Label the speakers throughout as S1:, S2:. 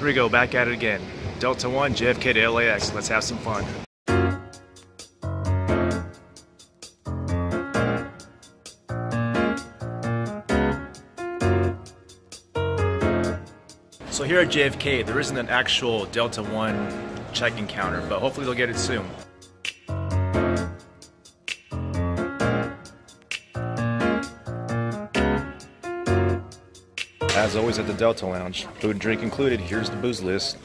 S1: Here we go, back at it again. Delta 1, JFK to LAX. Let's have some fun. So here at JFK, there isn't an actual Delta 1 check-in counter, but hopefully they'll get it soon. As always at the Delta Lounge, food and drink included. Here's the booze list.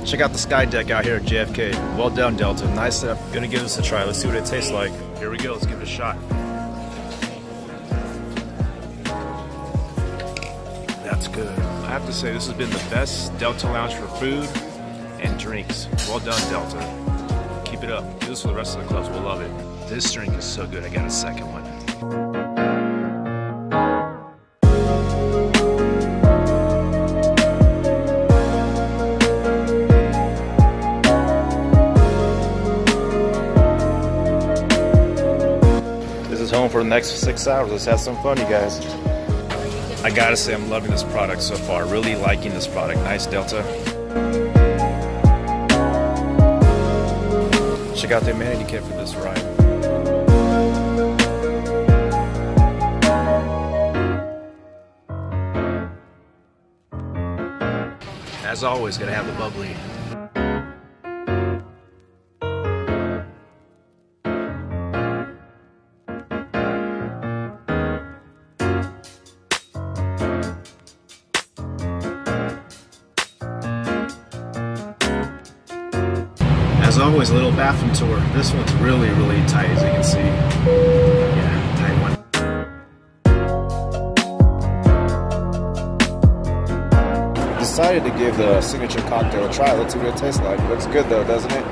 S1: Check out the sky deck out here at JFK. Well done, Delta. Nice setup. Gonna give this a try. Let's see what it tastes like. Here we go. Let's give it a shot. That's good. I have to say, this has been the best Delta Lounge for food and drinks. Well done, Delta. Keep it up. Do this for the rest of the clubs. We'll love it. This drink is so good. I got a second one. Home for the next 6 hours. Let's have some fun, you guys. I gotta say, I'm loving this product so far. Really liking this product. Nice, Delta. Check out the amenity kit for this ride. As always, gonna have the bubbly. As always, a little bathroom tour. This one's really, really tight, as you can see. Yeah, tight one. Decided to give the signature cocktail a try. Let's see what it tastes like. Looks good though, doesn't it?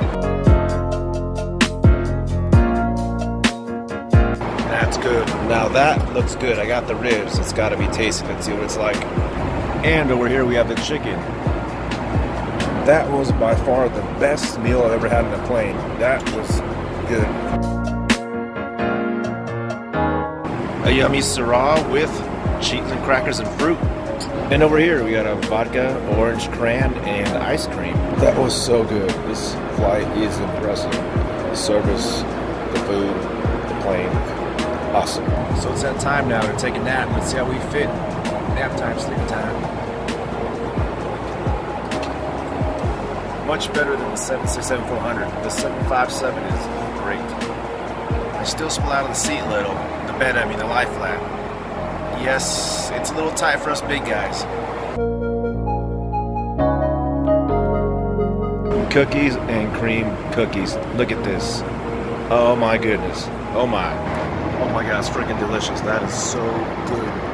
S1: That's good. Now that looks good. I got the ribs. It's got to be tasty. Let's see what it's like. And over here we have the chicken. That was by far the best meal I've ever had in a plane. That was good. A yummy Syrah with cheese and crackers and fruit. And over here we got a vodka, orange cran, and ice cream. That was so good. This flight is impressive. The service, the food, the plane, awesome. So it's that time now to take a nap. Let's see how we fit. Nap time, sleep time. Much better than the 767-400. The 757 is great. I still spill out of the seat a little. The bed, I mean the lie flat. Yes, it's a little tight for us big guys. Cookies and cream cookies. Look at this. Oh my goodness. Oh my. Oh my God, it's freaking delicious. That is so good.